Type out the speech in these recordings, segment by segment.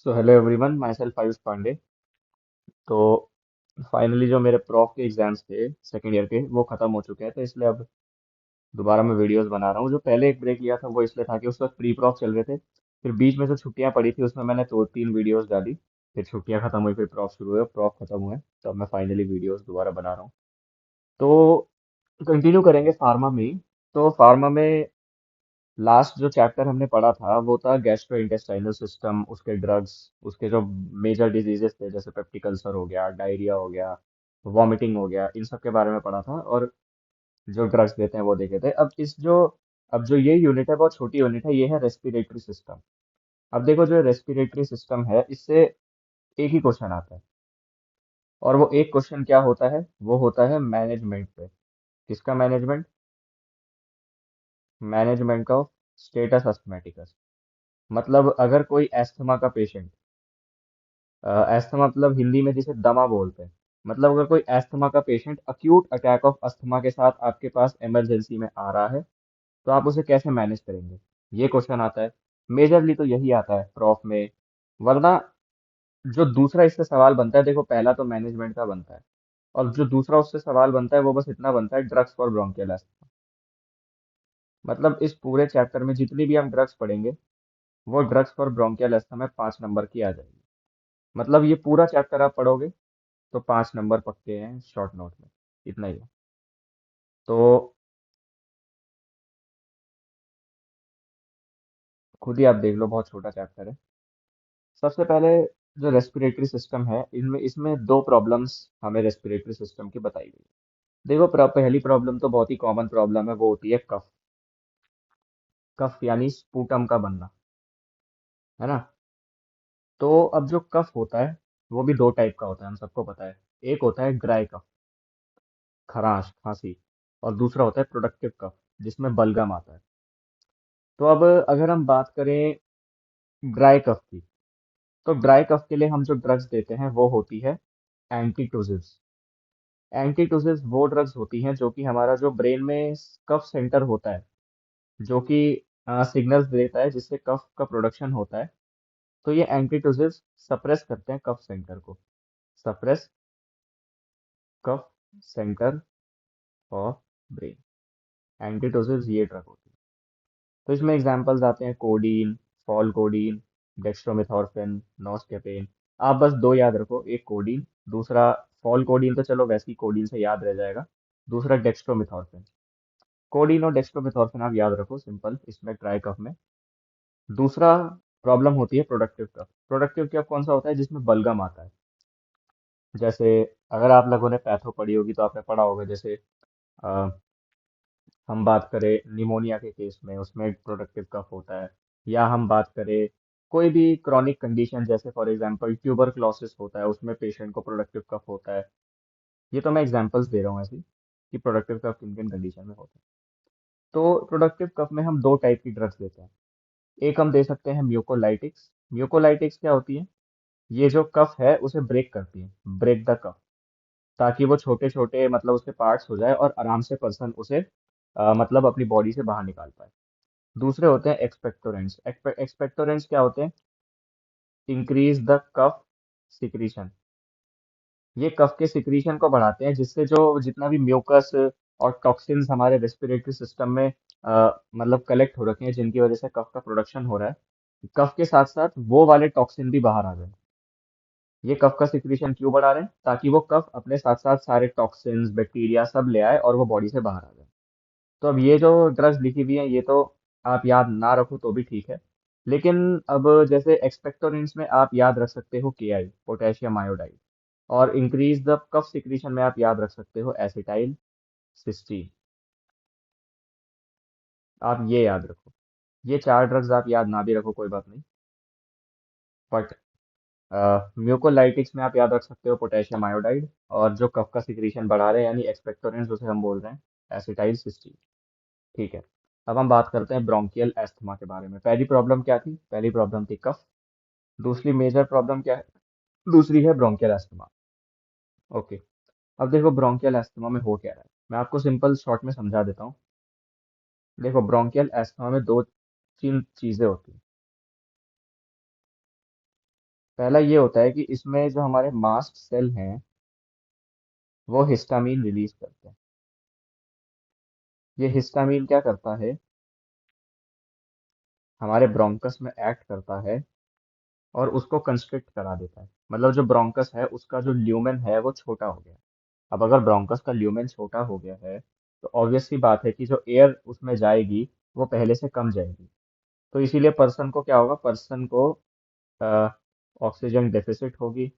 सो hello everyone, myself Ayush Pandey. तो finally जो मेरे प्रॉफ के एग्जाम्स थे सेकेंड ईयर के वो ख़त्म हो चुके हैं, तो इसलिए अब दोबारा मैं वीडियोस बना रहा हूँ। जो पहले एक ब्रेक लिया था वो इसलिए था कि उस वक्त प्री प्रॉफ चल रहे थे, फिर बीच में जो छुट्टियां पड़ी थी उसमें मैंने दो तीन वीडियोस डाली। फिर छुट्टियां खत्म हुई, फिर प्रॉफ शुरू हुए, प्रॉफ खत्म हुए, तो अब मैं फाइनली वीडियोस दोबारा बना रहा हूँ। तो कंटिन्यू करेंगे फार्मा में ही। तो फार्मा में लास्ट जो चैप्टर हमने पढ़ा था वो था गैस्ट्रो इंटेस्टाइनल सिस्टम, उसके ड्रग्स, उसके जो मेजर डिजीजेस थे जैसे पेप्टिक अल्सर हो गया, डायरिया हो गया, वॉमिटिंग हो गया, इन सब के बारे में पढ़ा था। और जो ड्रग्स देते हैं वो देखे थे। अब जो ये यूनिट है बहुत छोटी यूनिट है, ये है रेस्पिरेटरी सिस्टम। अब देखो, जो रेस्पिरेटरी सिस्टम है इससे एक ही क्वेश्चन आता है, और वो एक क्वेश्चन क्या होता है? वो होता है मैनेजमेंट पे। किसका management? Management of status asthmaticus. मतलब अगर कोई एस्थमा का पेशेंट, एस्थमा मतलब हिंदी में जिसे दमा बोलते हैं, मतलब अगर कोई एस्थमा का patient acute attack of asthma के साथ आपके पास इमरजेंसी में आ रहा है, तो आप उसे कैसे मैनेज करेंगे? ये क्वेश्चन आता है। मेजरली तो यही आता है प्रॉफ में। वरना जो दूसरा इससे सवाल बनता है, देखो पहला तो मैनेजमेंट का बनता है, और जो दूसरा उससे सवाल बनता है वो बस इतना बनता है, ड्रग्स फॉर ब्रोंकियल अस्थमा। मतलब इस पूरे चैप्टर में जितनी भी हम ड्रग्स पढ़ेंगे वो ड्रग्स फॉर ब्रोंकियल अस्थमा में 5 नंबर की आ जाएगी। मतलब ये पूरा चैप्टर आप पढ़ोगे तो 5 नंबर पक्के हैं शॉर्ट नोट में। इतना ही है। तो खुद ही आप देख लो, बहुत छोटा चैप्टर है। सबसे पहले जो रेस्पिरेटरी सिस्टम है, इनमें इसमें दो प्रॉब्लम्स हमें रेस्पिरेटरी सिस्टम की बताई गई। देखो, पहली प्रॉब्लम तो बहुत ही कॉमन प्रॉब्लम है, वो होती है कफ। कफ यानी स्पूटम का बनना, है ना? तो अब जो कफ होता है वो भी दो टाइप का होता है, हम सबको पता है। एक होता है ड्राई कफ, खराश खांसी, और दूसरा होता है प्रोडक्टिव कफ, जिसमें बलगम आता है। तो अब अगर हम बात करें ड्राई कफ की, तो ड्राई कफ के लिए हम जो ड्रग्स देते हैं वो होती है एंटीटूसिव्स। एंटीटूसिव्स वो ड्रग्स होती हैं जो कि हमारा जो ब्रेन में कफ सेंटर होता है, जो कि सिग्नल्स देता है जिससे कफ का प्रोडक्शन होता है, तो ये एंटीटूसिव्स सप्रेस करते हैं कफ सेंटर को। Suppress cough centre of brain. Antitussives ये ड्रग होती है। तो इसमें एग्जांपल्स आते हैं codeine, pholcodine, dextromethorphan, noscapine. आप बस दो याद रखो, एक कोडीन, दूसरा फॉल कोडीन तो चलो वैसे ही कोडीन से याद रह जाएगा। दूसरा डेक्स्ट्रोमेथॉर्फिन। कोडीन और डेक्स्ट्रोमेथॉर्फिन आप याद रखो सिंपल, इसमें ट्राई कफ में। दूसरा प्रॉब्लम होती है प्रोडक्टिव कफ। प्रोडक्टिव कफ कौन सा होता है? जिसमें बलगम आता है। जैसे अगर आप लोगों ने पैथो पढ़ी होगी तो आपने पढ़ा होगा, जैसे अ, हम बात करें निमोनिया के केस में, उसमें प्रोडक्टिव कफ होता है। या हम बात करें कोई भी क्रॉनिक कंडीशन, जैसे फॉर एग्जांपल ट्यूबरक्लोसिस होता है, उसमें पेशेंट को प्रोडक्टिव कफ होता है। ये तो मैं एग्जांपल्स दे रहा हूँ ऐसे कि प्रोडक्टिव कफ किन किन कंडीशन में होता है। तो प्रोडक्टिव कफ में हम दो टाइप की ड्रग्स देते हैं। एक हम दे सकते हैं म्यूकोलाइटिक्स। म्यूकोलाइटिक्स क्या होती है? ये जो कफ है उसे ब्रेक करती है, ब्रेक द कफ, ताकि वो छोटे छोटे मतलब उसके पार्ट्स हो जाए और आराम से पर्सन उसे मतलब अपनी बॉडी से बाहर निकाल पाए। दूसरे होते हैं एक्सपेक्टोरेंट्स। एक्सपेक्टोरेंट्स क्या होते हैं? Increase the cough secretion. ये कफ के सिक्रीशन को बढ़ाते हैं, जिससे जो जितना भी म्यूकस और टॉक्सिन्स हमारे रेस्पिरेटरी सिस्टम में मतलब कलेक्ट हो रखे हैं, जिनकी वजह से कफ का प्रोडक्शन हो रहा है, कफ के साथ साथ वो वाले टॉक्सिन भी बाहर आ जाए। ये कफ का सिक्रीशन क्यों बढ़ा रहे हैं? ताकि वो कफ अपने साथ साथ सारे टॉक्सिन्स, बैक्टीरिया सब ले आए और वो बॉडी से बाहर आ जाए। तो अब ये जो ड्रग्स लिखी हुई हैं ये तो आप याद ना रखो तो भी ठीक है, लेकिन अब जैसे एक्सपेक्टोरेंट्स में आप याद रख सकते हो के आई, पोटेशियम आयोडाइड, और इंक्रीज द कफ सिक्रीशन में आप याद रख सकते हो एसिटाइल सिस्टीन। आप ये याद रखो। ये चार ड्रग्स आप याद ना भी रखो कोई बात नहीं, बट म्यूकोलाइटिक्स में आप याद रख सकते हो पोटेशियम आयोडाइड, और जो कफ का सिक्रीशन बढ़ा रहे हैं यानी एक्सपेक्टोरेंट्स उसे हम बोल रहे हैं एसिटाइल सिस्टीन। ठीक है। अब हम बात करते हैं ब्रोंकियल एस्थमा के बारे में। पहली प्रॉब्लम क्या थी? पहली प्रॉब्लम थी कफ। दूसरी मेजर प्रॉब्लम क्या है? दूसरी है ब्रोंकियल एस्थमा। ओके। अब देखो ब्रोंकियल एस्थमा में हो क्या रहा है, मैं आपको सिंपल शॉर्ट में समझा देता हूँ। देखो, ब्रोंकियल एस्थमा में दो तीन चीजें होती हैं। पहला ये होता है कि इसमें जो हमारे मास्ट सेल हैं वो हिस्टामीन रिलीज करते हैं। ये हिस्टामीन क्या करता है, हमारे ब्रोंकस में एक्ट करता है और उसको कंस्ट्रिक्ट करा देता है। मतलब जो ब्रोंकस है उसका जो ल्यूमेन है वो छोटा हो गया। अब अगर ब्रोंकस का ल्यूमेन छोटा हो गया है तो ऑब्वियस सी बात है कि जो एयर उसमें जाएगी वो पहले से कम जाएगी। तो इसीलिए पर्सन को क्या होगा, पर्सन को ऑक्सीजन डेफिसिट होगी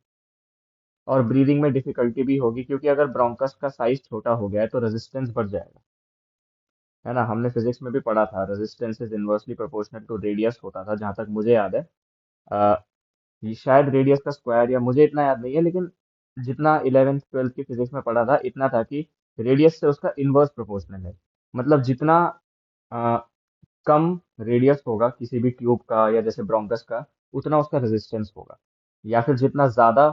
और ब्रीदिंग में डिफिकल्टी भी होगी, क्योंकि अगर ब्रोंकस का साइज छोटा हो गया है तो रेजिस्टेंस बढ़ जाएगा। है ना, हमने फिजिक्स में भी पढ़ा था resistance is inversely proportional to radius होता था, जहां तक मुझे याद है। अ, ये शायद रेडियस का स्क्वायर, या मुझे इतना याद नहीं है, लेकिन जितना 11th 12th की फिजिक्स में पढ़ा था इतना था कि रेडियस से उसका इनवर्स प्रोपोर्शनल है। मतलब जितना अ, कम रेडियस होगा किसी भी ट्यूब का या जैसे ब्रोंकस का, उतना उसका रेजिस्टेंस होगा। या फिर जितना ज्यादा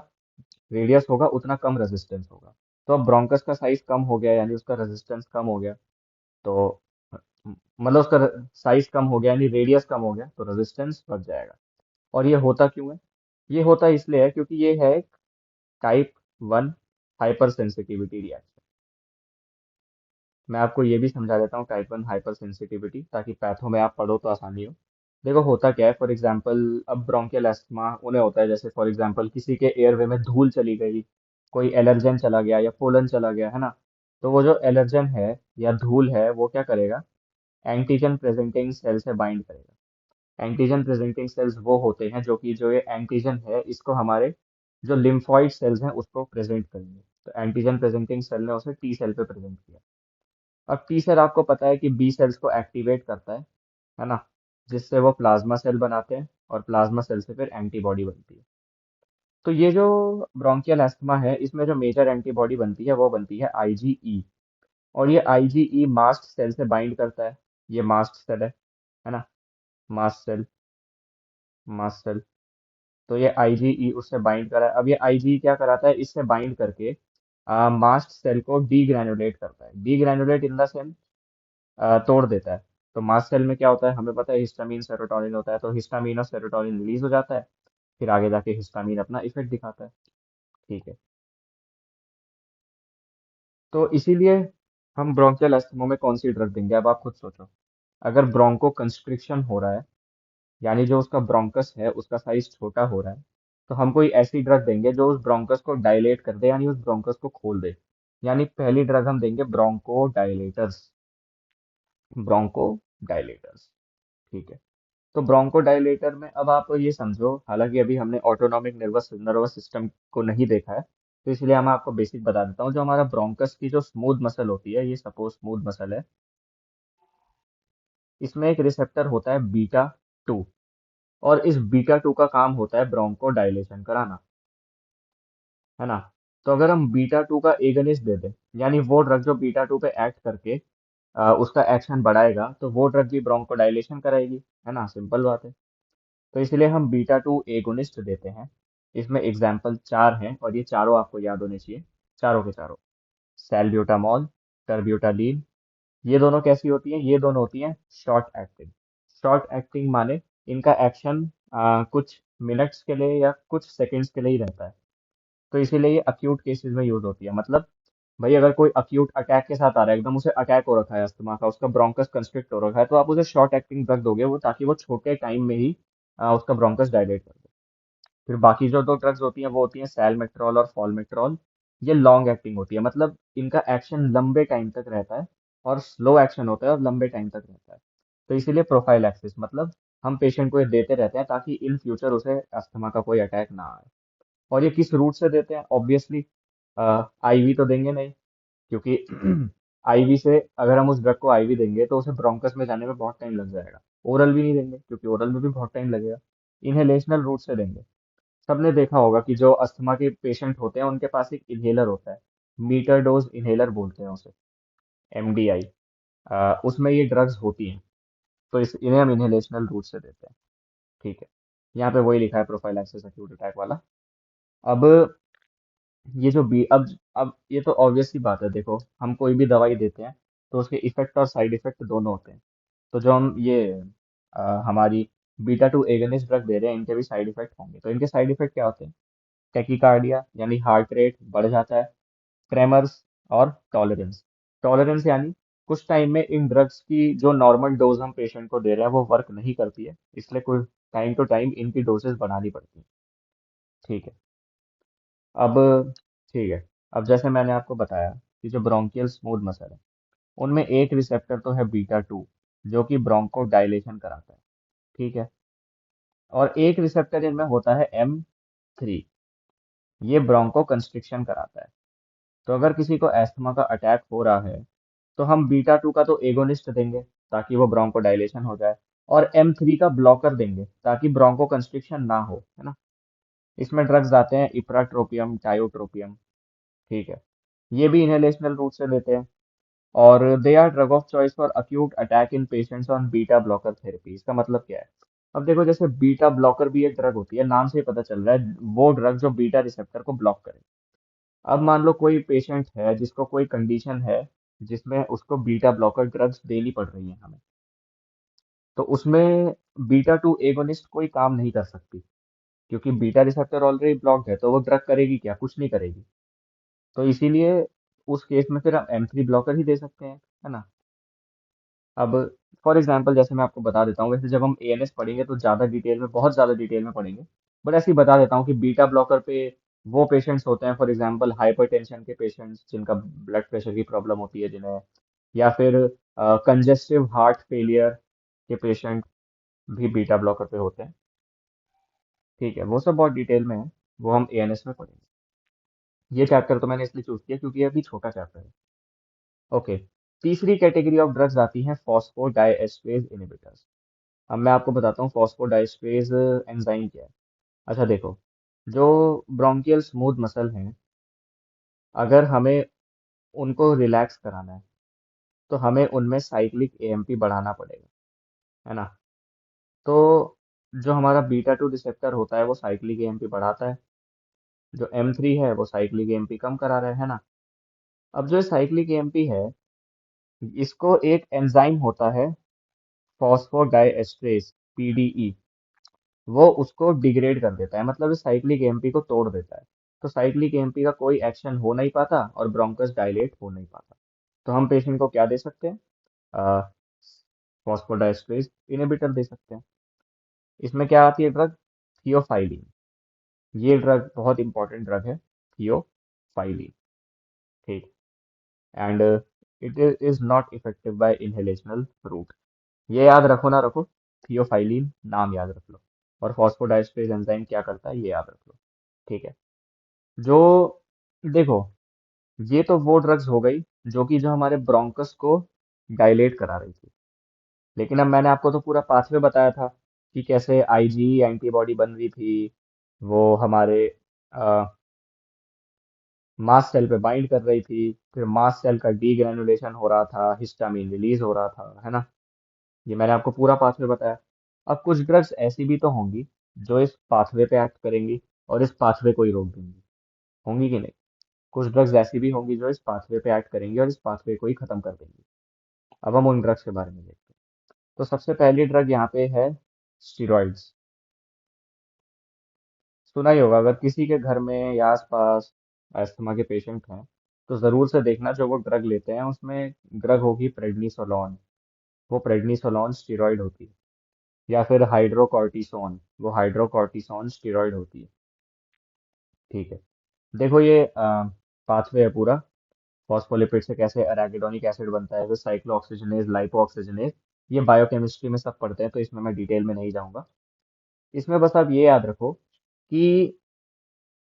रेडियस होगा उतना कम रेजिस्टेंस होगा। तो अब ब्रोंकस का साइज कम हो गया यानी उसका रेजिस्टेंस कम हो गया। तो मतलब उसका साइज कम हो गया यानी रेडियस कम हो गया तो रेजिस्टेंस बढ़ जाएगा। और ये होता क्यों है? ये होता इसलिए है क्योंकि ये है टाइप 1 हाइपर सेंसिटिविटी रिएक्शन। मैं आपको ये भी समझा देता हूँ टाइप 1 हाइपर सेंसिटिविटी, ताकि पैथो में आप पढ़ो तो आसानी हो। देखो होता क्या है, फॉर एग्जांपल अब ब्रोंकियल अस्थमा उन्हें होता है, जैसे फॉर एग्जांपल किसी के एयरवे में धूल चली गई, कोई एलर्जन चला गया या पोलन चला गया, है ना। तो वो जो एलर्जन है या धूल है वो क्या करेगा, एंटीजन प्रेजेंटिंग सेल से बाइंड करेगा। एंटीजन प्रेजेंटिंग सेल्स वो होते हैं जो कि जो ये एंटीजन है इसको हमारे जो लिम्फॉइड सेल्स हैं उसको प्रेजेंट करेंगे। तो एंटीजन प्रेजेंटिंग सेल ने उसे टी सेल पे प्रेजेंट किया। अब टी सेल आपको पता है कि बी सेल्स को एक्टिवेट करता है ना, जिससे वो प्लाज्मा सेल बनाते हैं और प्लाज्मा सेल से फिर एंटीबॉडी बनती है। तो ये जो ब्रोंकियल एस्थमा है इसमें जो मेजर एंटीबॉडी बनती है वो बनती है आईजीई। और ये आईजीई मास्ट सेल से बाइंड करता है। ये मास्ट सेल है ना, मास्ट सेल, मास्ट सेल। तो ये आईजीई उससे बाइंड करा है। अब ये आईजीई क्या कराता है, इससे बाइंड करके मास्ट सेल को डीग्रैनुलेट करता है। डीग्रैनुलेट इन द सेंस तोड़ देता है। तो मास्ट सेल में क्या होता है हमें पता है, हिस्टामीन सेरोटोनिन होता है, तो हिस्टामीन और सेरोटोनिन रिलीज हो जाता है। फिर आगे जाके हिस्टामीन अपना इफेक्ट दिखाता है। ठीक है। तो इसीलिए हम ब्रोंकियल अस्थमा में कौन सी ड्रग देंगे, अब आप खुद सोचो। अगर ब्रोंको कंस्ट्रिक्शन हो रहा है यानी जो उसका ब्रोंकस है उसका साइज छोटा हो रहा है, तो हम कोई ऐसी ड्रग देंगे जो उस ब्रोंकस को डायलेट कर दे यानी उस ब्रोंकस को खोल दे। यानी पहली ड्रग हम देंगे ब्रोंको डायलेटर्स। Bronco dilators. ठीक है। तो ब्रोंको डायलेटर में अब आप ये समझो, हालांकि अभी हमने ऑटोनॉमिक नर्वस नर्वस सिस्टम को नहीं देखा है, तो इसलिए मैं आपको बेसिक बता देता हूँ। जो हमारा ब्रोंकस की जो स्मूथ मसल होती है, ये सपोज स्मूथ मसल है, इसमें एक रिसेप्टर होता है बीटा 2। और इस बीटा 2 का काम होता है ब्रोंको डायलेशन कराना, है ना। तो अगर हम बीटा 2 का एगनिस्ट दे दें, यानी वो ड्रग जो बीटा 2 पे एक्ट करके उसका एक्शन बढ़ाएगा, तो वो ड्रग भी ब्रोंको डायलेशन कराएगी। है ना, सिंपल बात है। तो इसलिए हम बीटा 2 एगोनिस्ट देते हैं। इसमें एग्जाम्पल 4 हैं और ये चारों आपको याद होने चाहिए, चारों के चारों। सैल्ब्यूटामॉल, टर्ब्यूटालीन। ये दोनों कैसी होती हैं, ये दोनों होती हैं शॉर्ट एक्टिंग। शॉर्ट एक्टिंग माने इनका एक्शन कुछ मिनट्स के लिए या कुछ सेकंड्स के लिए ही रहता है। तो इसीलिए ये अक्यूट केसेस में यूज होती है। मतलब भाई अगर कोई अक्यूट अटैक के साथ आ रहा है, एकदम उसे अटैक हो रखा है अस्थमा का, उसका ब्रोंकस कंस्ट्रिक्ट हो रखा है, तो आप उसे शॉर्ट एक्टिंग ड्रग दोगे वो, ताकि वो छोटे टाइम में ही उसका ब्रोंकस डायलेट कर दे। फिर बाकी जो दो ड्रग्स होती हैं वो होती हैं सैलमेट्रॉल और फॉलमेट्रॉल। ये लॉन्ग एक्टिंग होती है, मतलब इनका एक्शन लंबे टाइम तक रहता है और स्लो एक्शन होता है और लंबे टाइम तक रहता है। तो इसीलिए प्रोफाइल एक्सिस, मतलब हम पेशेंट को ये देते रहते हैं ताकि इन फ्यूचर उसे अस्थमा का कोई अटैक ना आए। और ये किस रूट से देते हैं, ऑब्वियसली आईवी तो देंगे नहीं, क्योंकि आईवी से अगर हम उस ड्रग को आईवी देंगे तो उसे ब्रोंकस में जाने में बहुत टाइम लग जाएगा। ओरल भी नहीं देंगे क्योंकि ओरल में भी बहुत टाइम लगेगा। इनहेलेशनल रूट से देंगे। सबने देखा होगा कि जो अस्थमा के पेशेंट होते हैं उनके पास एक इनहेलर होता है, मीटर डोज इनहेलर बोलते हैं उसे, एमडीआई। उसमें ये ड्रग्स होती हैं। तो इन्हें हम इनहेलेशनल रूट से देते हैं। ठीक है। यहाँ पे वही लिखा है प्रोफाइलैक्सिस एक्यूट अटैक वाला। अब ये जो बी अब ये तो ऑब्वियस सी बात है, देखो हम कोई भी दवाई देते हैं तो उसके इफेक्ट और साइड इफेक्ट दोनों होते हैं। तो जो हम ये हमारी बीटा टू एगोनिस्ट ड्रग दे रहे हैं, इनके भी साइड इफेक्ट होंगे। तो इनके साइड इफेक्ट क्या होते हैं? टेकिकार्डिया यानी हार्ट रेट बढ़ जाता है, ट्रेमर्स और टॉलरेंस। टॉलरेंस यानी कुछ टाइम में इन ड्रग्स की जो नॉर्मल डोज हम पेशेंट को दे रहे हैं वो वर्क नहीं करती है, इसलिए कुछ टाइम टू टाइम इनकी डोसेस बढ़ानी पड़ती है। ठीक है। अब ठीक है, अब जैसे मैंने आपको बताया कि जो ब्रोंकियल स्मूथ मसल है उनमें एक रिसेप्टर तो है बीटा टू, जो कि ब्रोंको डायलेशन कराता है। ठीक है। और एक रिसेप्टर इनमें होता है M3, ये ब्रोंको कंस्ट्रिक्शन कराता है। तो अगर किसी को एस्थमा का अटैक हो रहा है तो हम बीटा टू का तो एगोनिस्ट देंगे ताकि वो ब्रोंको डायलेशन हो जाए, और M3 का ब्लॉकर देंगे ताकि ब्रोंको कंस्ट्रिक्शन ना हो, है ना। इसमें ड्रग्स आते हैं इप्राट्रोपियम, टायोट्रोपियम। ठीक है। ये भी इनहेलेशनल रूट से लेते हैं, और they are drug of choice for acute attack in patients on beta blocker therapy. इसका मतलब क्या है? अब देखो, जैसे बीटा ब्लॉकर भी एक ड्रग होती है, नाम से ही पता चल रहा है वो ड्रग जो बीटा रिसेप्टर को ब्लॉक करे। अब मान लो कोई पेशेंट है जिसको कोई कंडीशन है जिसमें उसको बीटा ब्लॉकर ड्रग्स देनी पड़ रही है हमें, तो उसमें बीटा टू एगोनिस्ट कोई काम नहीं कर सकती, क्योंकि बीटा रिसेप्टर ऑलरेडी ब्लॉक्ड है, तो वो ड्रग करेगी क्या? कुछ नहीं करेगी। तो इसीलिए उस केस में फिर हम M3 ब्लॉकर ही दे सकते हैं, है ना। अब फॉर एग्जांपल जैसे मैं आपको बता देता हूँ, वैसे जब हम ANS पढ़ेंगे तो ज़्यादा डिटेल में, बहुत ज़्यादा डिटेल में पढ़ेंगे, बट ऐसे ही बता देता हूँ कि बीटा ब्लॉकर पे वो पेशेंट्स होते हैं, फॉर एग्जांपल हाइपरटेंशन के पेशेंट्स जिनका ब्लड प्रेशर की प्रॉब्लम होती है जिन्हें, या फिर कंजेस्टिव हार्ट फेलियर के पेशेंट भी बीटा ब्लॉकर पे होते हैं। ठीक है, वो सब बहुत डिटेल में है, वो हम ANS में पढ़ेंगे। ये चैप्टर तो मैंने इसलिए चूज किया क्योंकि ये अभी छोटा चैप्टर है। ओके। तीसरी कैटेगरी ऑफ ड्रग्स आती हैं फॉस्फोडाइएस्ट्रेज इनहिबिटर्स। अब मैं आपको बताता हूँ फॉस्फोडाइस्ट्रेज एंजाइम क्या है। अच्छा देखो, जो ब्रोंकियल स्मूथ मसल हैं, अगर हमें उनको रिलैक्स कराना है तो हमें उनमें साइक्लिक AMP बढ़ाना पड़ेगा, है ना। तो जो हमारा बीटा टू रिसेप्टर होता है वो साइक्लिक AMP बढ़ाता है, जो M3 है वो साइक्लिक AMP कम करा रहा है ना। अब जो साइक्लिक AMP है, इसको एक एंजाइम होता है फॉस्फोडाइएस्ट्रेज, PDE, वो उसको डिग्रेड कर देता है, मतलब इस साइक्लिक एमपी को तोड़ देता है। तो साइक्लिक एमपी का कोई एक्शन हो नहीं पाता और ब्रोंकस डायलेट हो नहीं पाता। तो हम पेशेंट को क्या दे सकते हैं? फॉस्फोडाइस्ट्रेज इनहिबिटर दे सकते हैं। इसमें क्या आती है ड्रग? थियोफाइलिन। ये ड्रग बहुत इंपॉर्टेंट ड्रग है, थियोफाइलिन। ठीक। And it is not effective by inhalational route. ये याद रखो ना रखो, थियोफाइलिन नाम याद रख लो, और फॉस्फोडाइस्ट्रेज एंजाइम क्या करता है ये याद रख लो। ठीक है। जो देखो, ये तो वो ड्रग्स हो गई जो कि जो हमारे ब्रोंकस को डायलेट करा रही थी। लेकिन अब मैंने आपको तो पूरा पाथवे बताया था कि कैसे IgE एंटीबॉडी बन रही थी, वो हमारे मास्ट सेल पे बाइंड कर रही थी, फिर मास्ट सेल का डीग्रेनुलेशन हो रहा था, हिस्टामिन रिलीज हो रहा था, है ना। ये मैंने आपको पूरा पाथवे बताया। अब कुछ ड्रग्स ऐसी भी तो होंगी जो इस पाथवे पे एक्ट करेंगी और इस पाथवे को ही रोक देंगी, होंगी कि नहीं? कुछ ड्रग्स ऐसी भी होंगी जो इस पाथवे पे एक्ट करेंगी और इस पाथवे को ही खत्म कर देंगी। अब हम उन ड्रग्स के बारे में देखते हैं। तो सबसे पहली ड्रग यहाँ पे है स्टीरॉइड्स। सुना ही होगा, अगर किसी के घर में या आसपास अस्थमा के पेशेंट हैं तो जरूर से देखना जो वो ड्रग लेते हैं उसमें ड्रग होगी प्रेडनिसोलोन। वो प्रेडनिसोलोन स्टीरॉइड होती है, या फिर हाइड्रोकॉर्टिसोन, वो हाइड्रोकॉर्टिसोन स्टीरॉइड होती है। ठीक है। देखो ये पाथवे है पूरा, फॉस्फोलिपिड से कैसे एराकिडोनिक एसिड बनता है, फिर साइक्लोऑक्सीजनेज, लाइपोऑक्सीजनेज, ये बायोकेमिस्ट्री में सब पढ़ते हैं तो इसमें मैं डिटेल में नहीं जाऊंगा। इसमें बस आप ये याद रखो कि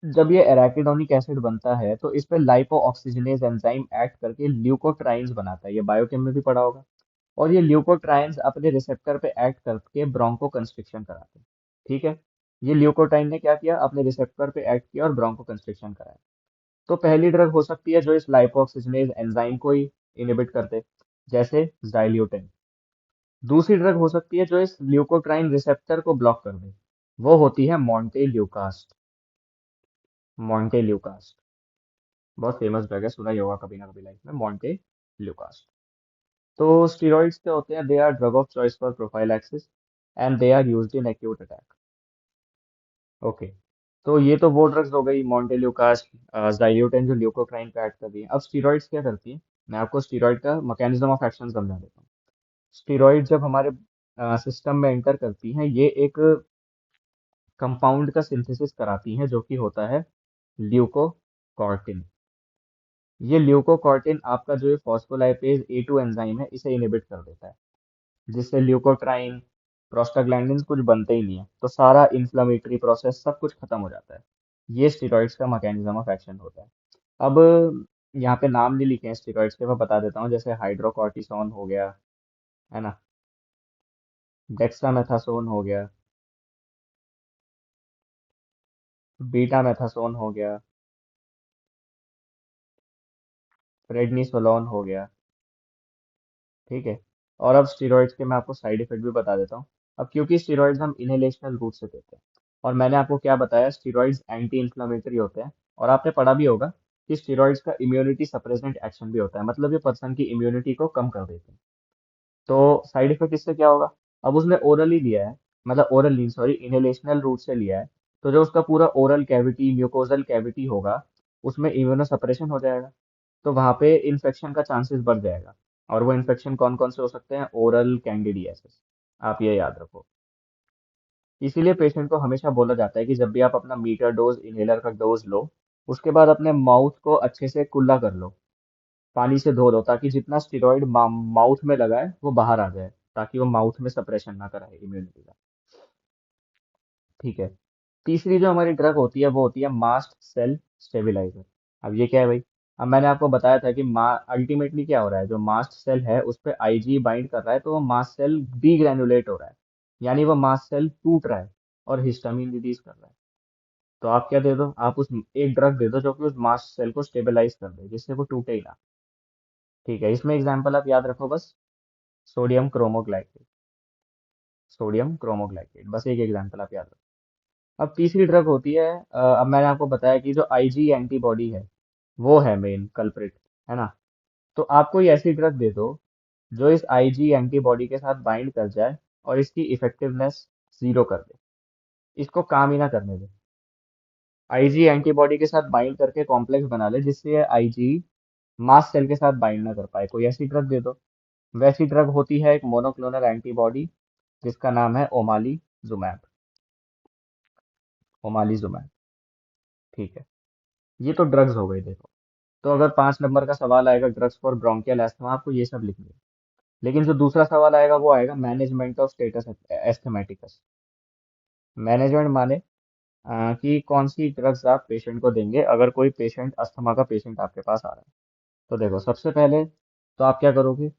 जब ये एराकिडोनिक एसिड बनता है तो इस पे लाइपोऑक्सीजनेज एंजाइम एक्ट करके ल्यूकोट्राइन्स बनाता है, ये बायोकेम में भी पढ़ा होगा। और ये ल्यूकोट्राइन्स अपने रिसेप्टर पे एक्ट करके ब्रोंको कंस्ट्रिक्शन कराते हैं। ठीक है। ये ल्यूकोट्राइन ने क्या किया? अपने रिसेप्टर पे एक्ट किया और ब्रोंको कंस्ट्रिक्शन कराया। तो पहली ड्रग हो सकती है जो इस लाइपोऑक्सीजनेज एंजाइम को ही इनहिबिट कर दे, जैसे जाइल्यूटेन। दूसरी ड्रग हो सकती है जो इस ल्यूकोट्राइन रिसेप्टर को ब्लॉक कर दे, वो होती है मॉन्टेल्यूकास्ट। मॉन्टेल्यूकास्ट बहुत फेमस ड्रग है, सुना ही होगा कभी ना कभी लाइफ में, मॉन्टेल्यूकास्ट। तो स्टेरॉइड्स क्या होते हैं? They are drug of choice for prophylaxis. And they are used in acute attack. Okay, तो ये तो वो ड्रग्स हो गई, मॉन्टेल्यूकास, ज़ाइल्यूटेन, जो ल्यूकोट्राइन को ऐड कर रही है। अब स्टीरॉइड्स क्या करती है, मैं आपको स्टीरॉइड का मैकेनिज्म ऑफ एक्शन समझा देता हूँ। स्टीरॉइड जब हमारे सिस्टम में एंटर करती हैं, ये एक कंपाउंड का सिंथेसिस कराती हैं जो कि होता है ल्यूकोकॉर्टिन। ये ल्यूकोकॉर्टिन आपका जो ये फॉस्फोलाइपेज A2 एंजाइम है, इसे इनहिबिट कर देता है, जिससे ल्यूकोट्राइन, प्रोस्टाग्लैंडिन्स कुछ बनते ही नहीं है, तो सारा इन्फ्लेमेटरी प्रोसेस सब कुछ खत्म हो जाता है। ये स्टेरॉइड्स का मैकेनिज्म ऑफ एक्शन होता है। अब यहाँ पे नाम नहीं लिखे हैं स्टेरॉइड्स के, मैं बता देता हूँ। जैसे हाइड्रोकॉर्टिसोन हो गया, है ना, डेक्सामेथासोन हो गया, बीटामेथासोन हो गया, प्रेडनिसोलोन हो गया। ठीक है, और अब स्टेरॉइड्स के मैं आपको साइड इफेक्ट भी बता देता हूँ। अब क्योंकि स्टेरॉइड्स हम इनहेलेशनल रूट से देते हैं, और मैंने आपको क्या बताया, स्टेरॉइड्स एंटी इन्फ्लामेटरी होते हैं, और आपने पढ़ा भी होगा कि स्टेरॉइड्स का इम्यूनिटी सप्रेसेंट एक्शन भी होता है, मतलब ये पर्सन की इम्यूनिटी को कम कर देते हैं। तो साइड इफेक्ट इससे क्या होगा, अब उसने ओरली लिया है, मतलब ओरल नहीं, सॉरी, इनहेलेशनल रूट से लिया है, तो जो उसका पूरा ओरल कैविटी, म्यूकोजल कैविटी होगा, उसमें इम्यूनो सप्रेशन हो जाएगा, तो वहां पे इन्फेक्शन का चांसेस बढ़ जाएगा। और वो इन्फेक्शन कौन कौन से हो सकते हैं, ओरल कैंडिडियासिस, आप ये याद रखो। इसीलिए पेशेंट को हमेशा बोला जाता है कि जब भी आप अपना मीटर डोज इनहेलर का डोज लो, उसके बाद अपने माउथ को अच्छे से कुल्ला कर लो, पानी से धो लो, ताकि जितना स्टेरॉइड माउथ में लगा है वो बाहर आ जाए, ताकि वो माउथ में सप्रेशन ना कराए इम्यूनिटी का। ठीक है, तीसरी जो हमारी ड्रग होती है वो होती है मास्ट सेल स्टेबिलाईजर। अब ये क्या है भाई, अब मैंने आपको बताया था कि अल्टीमेटली क्या हो रहा है, जो मास्ट सेल है उस पर आईजी बाइंड कर रहा है, तो वो मास्ट सेल डीग्रेनुलेट हो रहा है, यानी वो मास्ट सेल टूट रहा है, और हिस्टामिन रिलीज कर रहा है। तो आप क्या दे दो, आप उस एक ड्रग दे दो जो कि उस मास्ट सेल को स्टेबलाइज कर दे, जिससे वो टूटे ही ना। ठीक है, इसमें एग्जाम्पल आप याद रखो बस, सोडियम क्रोमोग्लाइकेट, सोडियम क्रोमोग्लाइकेट, बस एक एग्जाम्पल आप याद रखो। अब तीसरी ड्रग होती है, अब मैंने आपको बताया कि जो आईजी एंटीबॉडी है वो है मेन कल्प्रिट, है ना। तो आप कोई ऐसी ड्रग दे दो जो इस आईजी एंटीबॉडी के साथ बाइंड कर जाए और इसकी इफेक्टिवनेस जीरो कर दे, इसको काम ही ना करने दे, आईजी एंटीबॉडी के साथ बाइंड करके कॉम्प्लेक्स बना ले, जिससे ये आईजी मास्ट सेल के साथ बाइंड ना कर पाए, कोई ऐसी ड्रग दे दो। वैसी ड्रग होती है एक मोनोक्लोनल एंटीबॉडी, जिसका नाम है ओमाली जुमैब, ओमाली जुमैब। ठीक है, ये तो ड्रग्स हो गई देखो। तो अगर 5 नंबर का सवाल आएगा ड्रग्स फॉर ब्रोंकियल एस्थमा, आपको ये सब लिखनी है। लेकिन जो दूसरा सवाल आएगा वो आएगा मैनेजमेंट ऑफ स्टेटस एस्थमेटिकस। मैनेजमेंट माने कि कौन सी ड्रग्स आप पेशेंट को देंगे अगर कोई पेशेंट, अस्थमा का पेशेंट आपके पास आ रहा है। तो देखो, सबसे पहले तो आप क्या करोगे,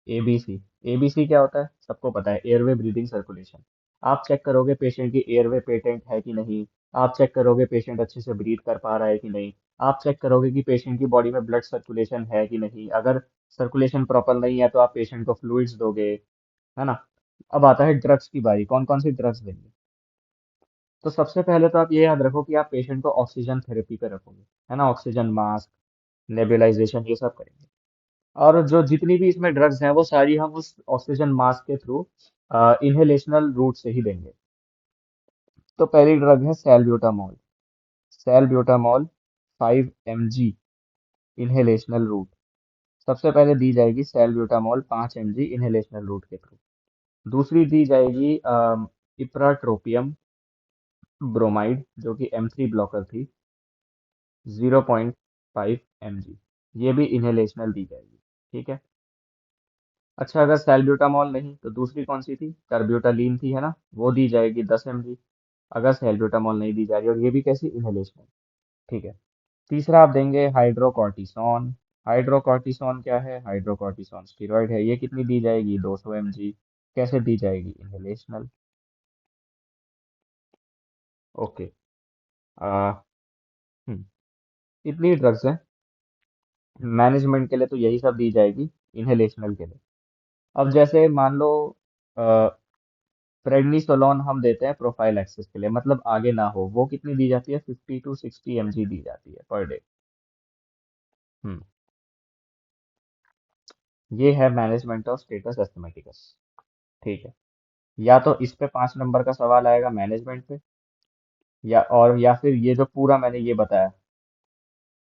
एबीसी। एबीसी क्या होता है, सबको पता है, एयरवे ब्रीदिंग सर्कुलेशन। आप चेक करोगे पेशेंट की एयरवे पेटेंट है कि नहीं, आप चेक करोगे पेशेंट अच्छे से ब्रीथ कर पा रहा है कि नहीं, आप चेक करोगे कि पेशेंट की बॉडी में ब्लड सर्कुलेशन है कि नहीं। अगर सर्कुलेशन प्रॉपर नहीं है तो आप पेशेंट को फ्लूइड्स दोगे, है ना। अब आता है ड्रग्स की बारी, कौन कौन सी ड्रग्स देंगे। तो सबसे पहले तो आप ये याद रखो कि आप पेशेंट को ऑक्सीजन थेरेपी पे रखोगे, है ना, ऑक्सीजन मास्क, नेबुलाइजेशन, ये सब करेंगे। और जो जितनी भी इसमें ड्रग्स हैं वो सारी हम उस ऑक्सीजन मास्क के थ्रू इनहेलेशनल रूट से ही देंगे। तो पहली ड्रग है सैल्ब्यूटामॉल। सैल्ब्यूटामॉल 5 mg इनहेलेशनल रूट, सबसे पहले दी जाएगी सैल्ब्यूटामॉल 5 mg इनहेलेशनल रूट के थ्रू। दूसरी दी जाएगी इप्राट्रोपियम ब्रोमाइड, जो कि M3 ब्लॉकर थी, 0.5 mg, ये भी इनहेलेशनल दी जाएगी। ठीक है। अच्छा, अगर सैल्ब्यूटामॉल नहीं तो दूसरी कौन सी थी, टर्ब्यूटालीन थी, है ना, वो दी जाएगी 10 mg, अगर सैल्ब्यूटामॉल नहीं दी जा रही, और ये भी कैसी, इनहेलेशनल। ठीक है। तीसरा आप देंगे हाइड्रोकॉर्टिसोन। हाइड्रोकॉर्टिसोन क्या है, हाइड्रोकॉर्टिसोन स्टीरॉयड है, ये कितनी दी जाएगी, 200 mg, कैसे दी जाएगी, इनहेलेशनल। ओके, आ, हम्म, इतनी ड्रग्स हैं मैनेजमेंट के लिए, तो यही सब दी जाएगी इनहेलेशनल के लिए। अब जैसे मान लो प्रेडनिसोलोन हम देते हैं प्रोफाइल एक्सेस के लिए, मतलब आगे ना हो, वो कितनी दी जाती है, 50 to 60 mg दी जाती है पर डे। हम्म, ये है मैनेजमेंट ऑफ स्टेटस एस्थमेटिकस। ठीक है। या तो इस पे 5 नंबर का सवाल आएगा मैनेजमेंट पे, या फिर ये जो पूरा मैंने ये बताया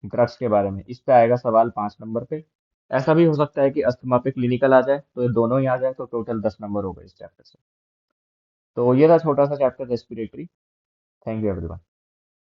ड्रग्स के बारे में, इस पे आएगा सवाल 5 नंबर पे। ऐसा भी हो सकता है कि अस्थमा पे क्लिनिकल आ जाए, तो ये दोनों ही आ जाए, तो टोटल 10 नंबर हो गए इस चैप्टर से। तो ये था छोटा सा chapter respiratory. Thank you everyone.